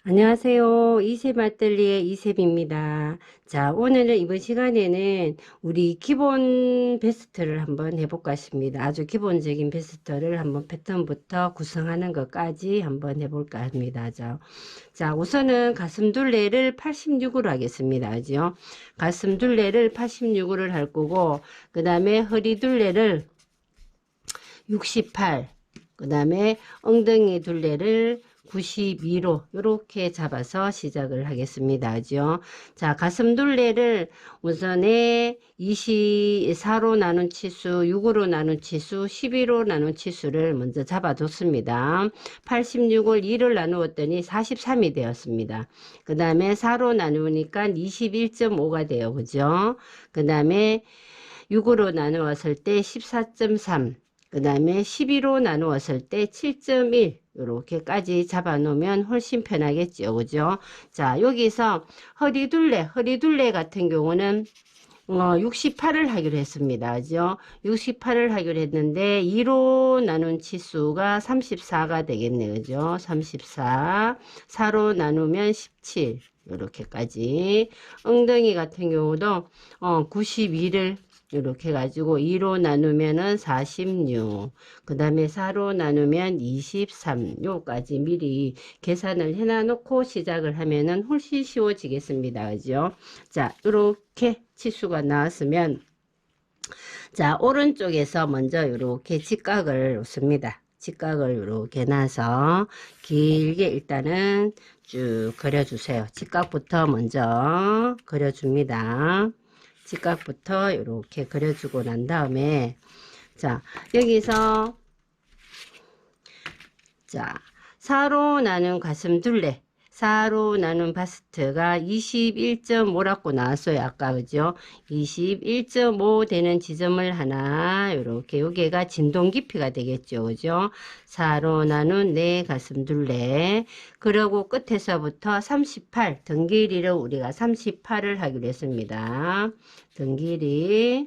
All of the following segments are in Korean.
안녕하세요. 이셉 아뜰리에 이셉입니다. 자, 오늘은 이번 시간에는 우리 기본 베스트를 한번 해볼까 싶습니다. 아주 기본적인 베스트를 한번 패턴부터 구성하는 것까지 한번 해볼까 합니다. 자, 우선은 가슴 둘레를 86으로 하겠습니다. 그죠? 가슴 둘레를 86으로 할 거고, 그 다음에 허리 둘레를 68, 그 다음에 엉덩이 둘레를 92로 이렇게 잡아서 시작을 하겠습니다. 그죠? 자, 가슴 둘레를 우선에 24로 나눈 치수, 6으로 나눈 치수, 12로 나눈 치수를 먼저 잡아줬습니다. 86을 2를 나누었더니 43이 되었습니다. 그 다음에 4로 나누니까 21.5가 돼요. 그죠? 그 다음에 6으로 나누었을 때 14.3, 그 다음에 12로 나누었을 때 7.1 이렇게까지 잡아 놓으면 훨씬 편하겠죠. 그죠? 자, 여기서 허리 둘레 같은 경우는 68을 하기로 했습니다. 그죠? 68을 하기로 했는데 2로 나눈 치수가 34가 되겠네요. 그죠? 34. 4로 나누면 17. 이렇게까지. 엉덩이 같은 경우도 92를 이렇게 해가지고 2로 나누면은 46, 그 다음에 4로 나누면 23, 요까지 미리 계산을 해놔 놓고 시작을 하면은 훨씬 쉬워지겠습니다. 그죠? 자, 이렇게 치수가 나왔으면, 자, 오른쪽에서 먼저 이렇게 직각을 놓습니다. 직각을 이렇게 놔서 길게 일단은 쭉 그려주세요. 직각부터 먼저 그려줍니다. 직각부터 이렇게 그려주고 난 다음에, 자, 여기서, 자, 4로 나눈 가슴 둘레, 4로 나눈 바스트가 21.5라고 나왔어요. 아까, 그죠? 21.5 되는 지점을 하나, 이렇게, 여기가 진동 깊이가 되겠죠. 그죠? 4로 나눈 네 가슴 둘레. 그리고 끝에서부터 38, 등 길이를 우리가 38을 하기로 했습니다. 등 길이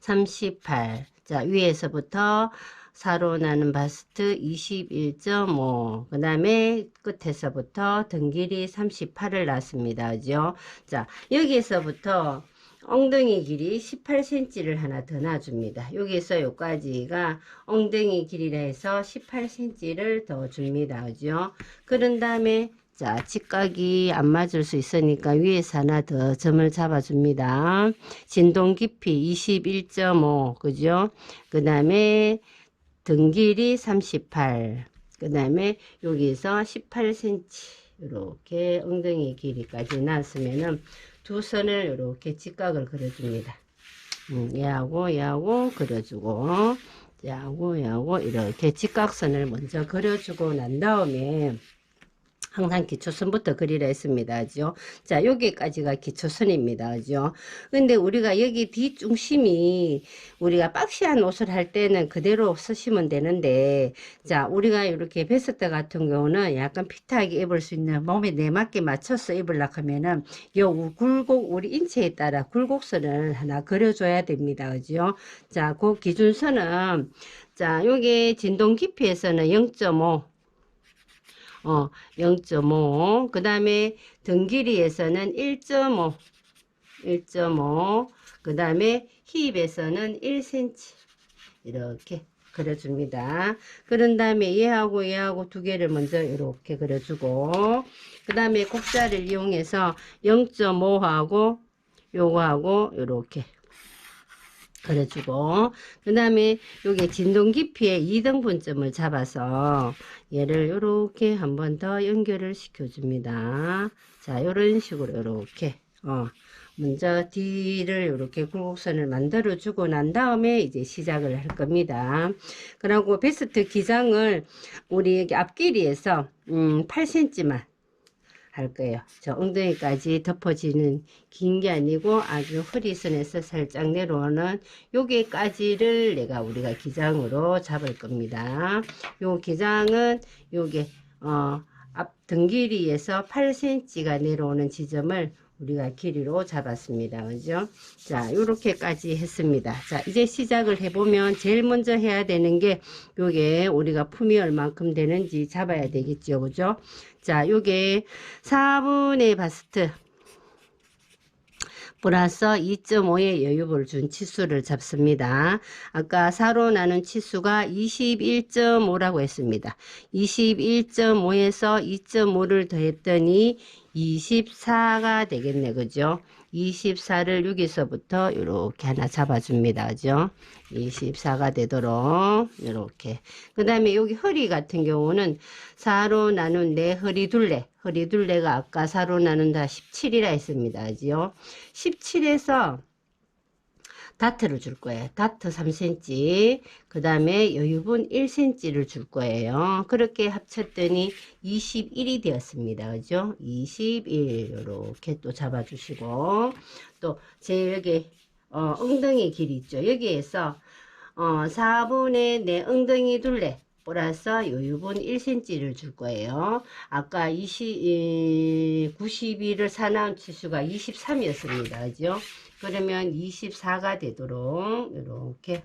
38. 자, 위에서부터 4로 나눈 바스트 21.5. 그 다음에 끝에서부터 등 길이 38을 놨습니다. 그죠? 자, 여기에서부터 엉덩이 길이 18cm를 하나 더 놔줍니다. 여기서 여기까지가 엉덩이 길이라 해서 18cm를 더 줍니다. 그죠? 그런 다음에 자, 직각이 안 맞을 수 있으니까 위에서 하나 더 점을 잡아줍니다. 진동 깊이 21.5, 그죠? 그 다음에 등 길이 38, 그 다음에 여기서 18cm, 이렇게 엉덩이 길이까지 놨으면은 두 선을 이렇게 직각을 그려줍니다. 얘하고 그려주고, 얘하고 이렇게 직각선을 먼저 그려주고 난 다음에 항상 기초선부터 그리라 했습니다. 그죠? 자, 여기까지가 기초선입니다. 그죠? 근데 우리가 여기 뒷중심이 우리가 박시한 옷을 할 때는 그대로 쓰시면 되는데, 자, 우리가 이렇게 베스트 같은 경우는 약간 핏하게 입을 수 있는 몸에 내맞게 맞춰서 입으려고 하면은 요 우리 인체에 따라 굴곡선을 하나 그려줘야 됩니다. 그죠? 자, 그 기준선은, 자, 요게 진동 깊이에서는 0.5, 0.5. 그 다음에 등 길이에서는 1.5. 그 다음에 힙에서는 1cm. 이렇게 그려줍니다. 그런 다음에 얘하고 두 개를 먼저 이렇게 그려주고, 그 다음에 곡자를 이용해서 0.5하고 요거하고 이렇게 그려주고, 그 다음에 요게 진동 깊이의 2등분점을 잡아서 얘를 요렇게 한 번 더 연결을 시켜줍니다. 자, 요런 식으로 요렇게 먼저 뒤를 이렇게 굴곡선을 만들어 주고 난 다음에 이제 시작을 할 겁니다. 그리고 베스트 기장을 우리 여기 앞길이에서 8cm만 할 거예요. 저 엉덩이까지 덮어지는 긴 게 아니고 아주 허리선에서 살짝 내려오는 여기까지를 우리가 기장으로 잡을 겁니다. 요 기장은 요게 앞 등 길이에서 8cm가 내려오는 지점을 우리가 길이로 잡았습니다. 그죠? 자, 요렇게까지 했습니다. 자, 이제 시작을 해보면 제일 먼저 해야 되는 게 요게 우리가 품이 얼만큼 되는지 잡아야 되겠죠. 그죠? 자, 요게 4분의 바스트 플러스 2.5의 여유를 준 치수를 잡습니다. 아까 4로 나눈 치수가 21.5라고 했습니다. 21.5에서 2.5를 더했더니 24가 되겠네. 그죠? 24를 여기서부터 이렇게 하나 잡아줍니다. 그죠? 24가 되도록 이렇게. 그 다음에 여기 허리 같은 경우는 4로 나눈 내 허리 둘레. 허리 둘레가 아까 4로 나눈다 17이라 했습니다. 그죠? 17에서 다트를 줄 거예요. 다트 3cm, 그 다음에 여유분 1cm를 줄 거예요. 그렇게 합쳤더니 21이 되었습니다. 그죠? 21 이렇게 또 잡아주시고, 또 제 여기 엉덩이 길이 있죠. 여기에서 4분의 내 엉덩이 둘레 플러스 여유분 1cm를 줄 거예요. 아까 92를 사나운 치수가 23이었습니다. 그죠? 그러면 24가 되도록 이렇게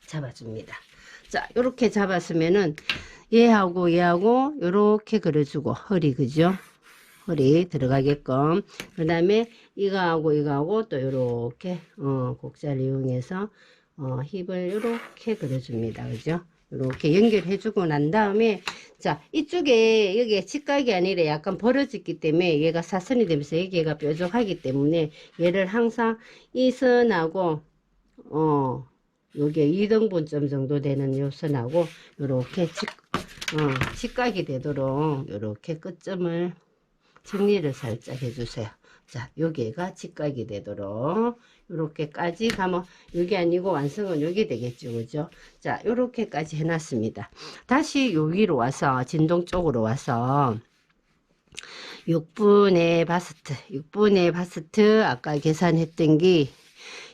잡아줍니다. 자, 이렇게 잡았으면은 얘하고 얘하고 이렇게 그려주고 허리, 그죠? 허리 들어가게끔. 그 다음에 이거하고 또 이렇게 곡자를 이용해서 힙을 이렇게 그려줍니다. 그죠? 이렇게 연결해주고 난 다음에, 자, 이쪽에 여기 직각이 아니라 약간 벌어졌기 때문에 얘가 사선이 되면서 여기가 뾰족하기 때문에 얘를 항상 이 선하고 요게 2등분점 정도 되는 요 선하고 요렇게 직각이 되도록 요렇게 끝점을 정리를 살짝 해주세요. 자, 여기가 직각이 되도록 요렇게까지 가면 여기 아니고 완성은 여기 되겠죠. 그죠? 자, 요렇게까지 해놨습니다. 다시 여기로 와서 진동 쪽으로 와서 6분의 바스트 아까 계산했던 게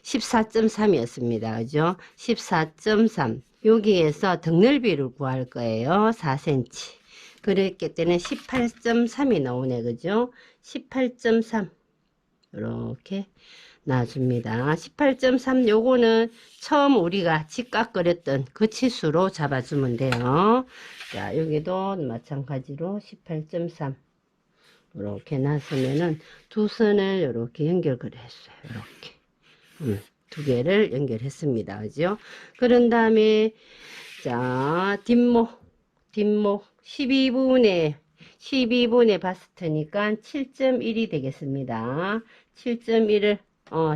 14.3이었습니다. 그죠? 14.3 여기에서 등 넓이를 구할 거예요. 4cm. 그랬기 때문에 18.3이 나오네. 그죠? 18.3 이렇게 놔줍니다. 18.3 요거는 처음 우리가 직각 그렸던 그 치수로 잡아주면 돼요. 자, 여기도 마찬가지로 18.3 이렇게 놨으면은 두 선을 이렇게 연결 그렸어요. 이렇게 두 개를 연결했습니다. 그죠? 그런 다음에 자, 뒷목 12분의 바스트니까 7.1이 되겠습니다. 7.1을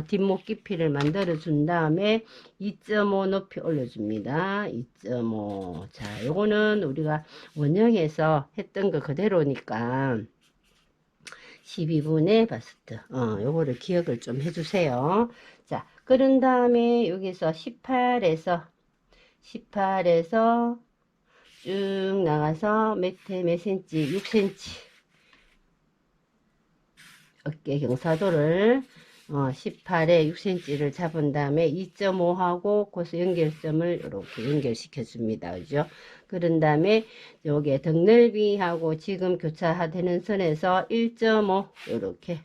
뒷목 깊이를 만들어 준 다음에 2.5 높이 올려줍니다. 2.5. 자, 요거는 우리가 원형에서 했던 거 그대로니까 12분의 바스트. 요거를 기억을 좀 해주세요. 자, 그런 다음에 여기서 18에서 쭉 나가서 몇 cm? 6cm. 어깨 경사도를 18에 6cm를 잡은 다음에 2.5하고 고수 연결점을 이렇게 연결시켜 줍니다. 그죠? 그런 다음에 요게 등 넓이하고 지금 교차되는 선에서 1.5 이렇게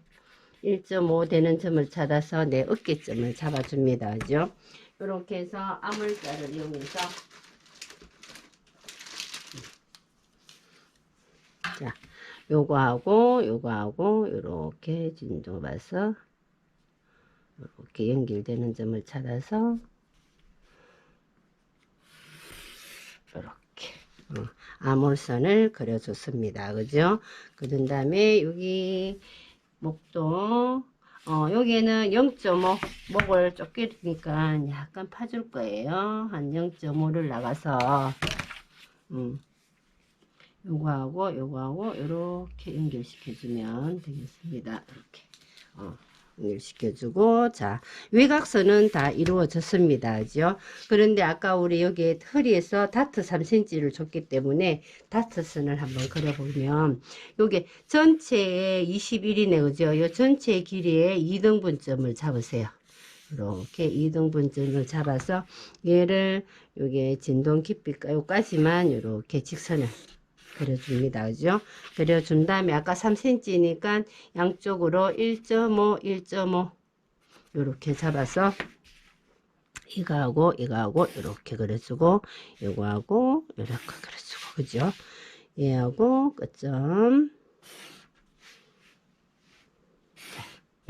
1.5 되는 점을 찾아서 내 어깨점을 잡아줍니다. 그죠? 이렇게 해서 아물자를 이용해서 자, 요거하고 이렇게 진동 봐서 이렇게 연결되는 점을 찾아서 이렇게 아몰선을 그려줬습니다. 그죠? 그런 다음에 여기 목도 여기는 0.5 목을 쫓기니까 약간 파줄 거예요. 한 0.5를 나가서 요거하고 이렇게 연결시켜주면 되겠습니다. 이렇게 연결시켜주고, 자, 외곽선은 다 이루어졌습니다. 그죠? 그런데 아까 우리 여기 허리에서 다트 3cm를 줬기 때문에 다트선을 한번 그려보면 요게 전체에 21이네. 그죠? 요 전체 길이에 2등분점을 잡으세요. 이렇게 2등분점을 잡아서 얘를 요게 진동 깊이까지만 이렇게 직선을 그려줍니다. 그죠? 그려준 다음에 아까 3cm니까 양쪽으로 1.5, 1.5 이렇게 잡아서 이거하고 이거하고 이렇게 그려주고 이거하고 이렇게 그려주고 그죠? 얘하고 끝점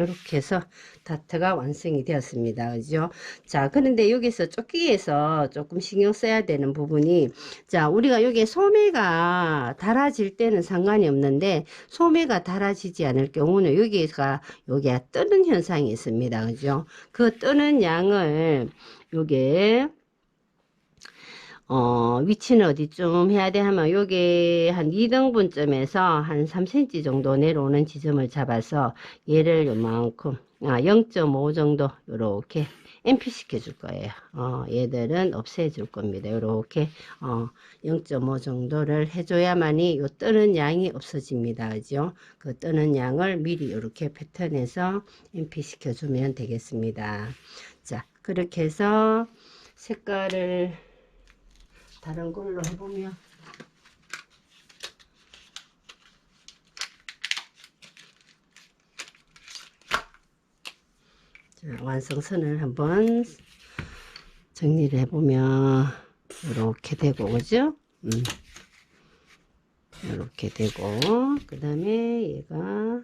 이렇게 해서 다트가 완성이 되었습니다. 그죠? 자, 그런데 여기서 조끼에서 조금 신경 써야 되는 부분이, 자, 우리가 여기 소매가 달아질 때는 상관이 없는데, 소매가 달아지지 않을 경우는 여기가 뜨는 현상이 있습니다. 그죠? 그 뜨는 양을 요게 위치는 어디쯤 해야 돼 하면 요게 한 2등분점에서 한 3cm 정도 내려오는 지점을 잡아서 얘를 요만큼 0.5 정도 요렇게 MP 시켜 줄 거예요. 얘들은 없애 줄 겁니다. 요렇게 0.5 정도를 해줘야만이 요 뜨는 양이 없어집니다. 그죠? 그 뜨는 양을 미리 요렇게 패턴에서 MP 시켜 주면 되겠습니다. 자, 그렇게 해서 색깔을 다른 걸로 해보면 자, 완성선을 한번 정리를 해보면 이렇게 되고 그죠? 이렇게 되고 그 다음에 얘가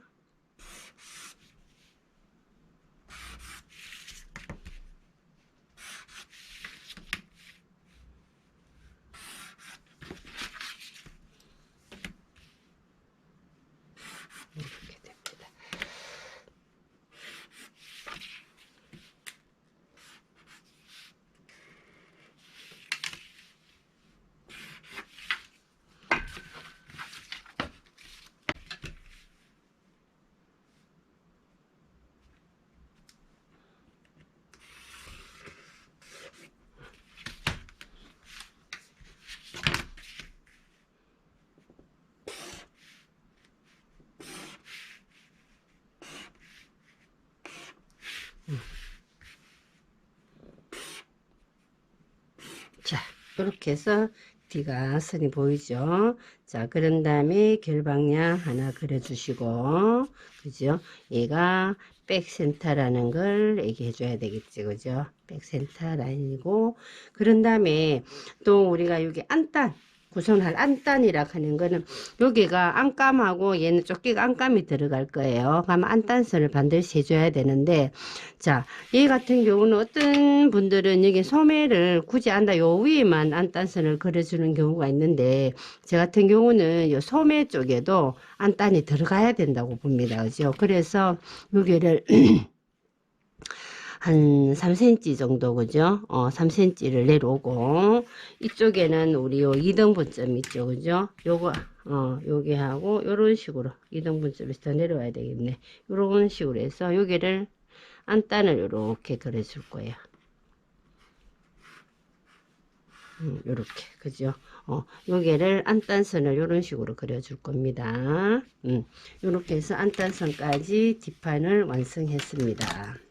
이렇게 됩니다. 자, 이렇게 해서 D가 선이 보이죠? 자, 그런 다음에 결방량 하나 그려주시고, 그죠? 얘가 백센터라는 걸 얘기해 줘야 되겠지, 그죠? 백센터 라인이고, 그런 다음에 또 우리가 여기 안단, 구성할 안단이라 하는 거는 여기가 안감하고 얘는 조끼가 안감이 들어갈 거예요. 그러면 안단선을 반드시 해줘야 되는데, 자, 얘 같은 경우는 어떤 분들은 여기 소매를 굳이 안다 요 위에만 안단선을 그려주는 경우가 있는데, 제 같은 경우는 요 소매 쪽에도 안단이 들어가야 된다고 봅니다. 그죠? 그래서 여기를 한 3cm 정도, 그죠? 3cm를 내려오고, 이쪽에는 우리 요 2등분점 있죠, 그죠? 요거, 여기 하고, 요런 식으로 2등분점에서 더 내려와야 되겠네. 요런 식으로 해서 여기를 안단을 이렇게 그려줄 거예요. 요렇게, 그죠? 여기를 안단선을 요런 식으로 그려줄 겁니다. 요렇게 해서 안단선까지 뒷판을 완성했습니다.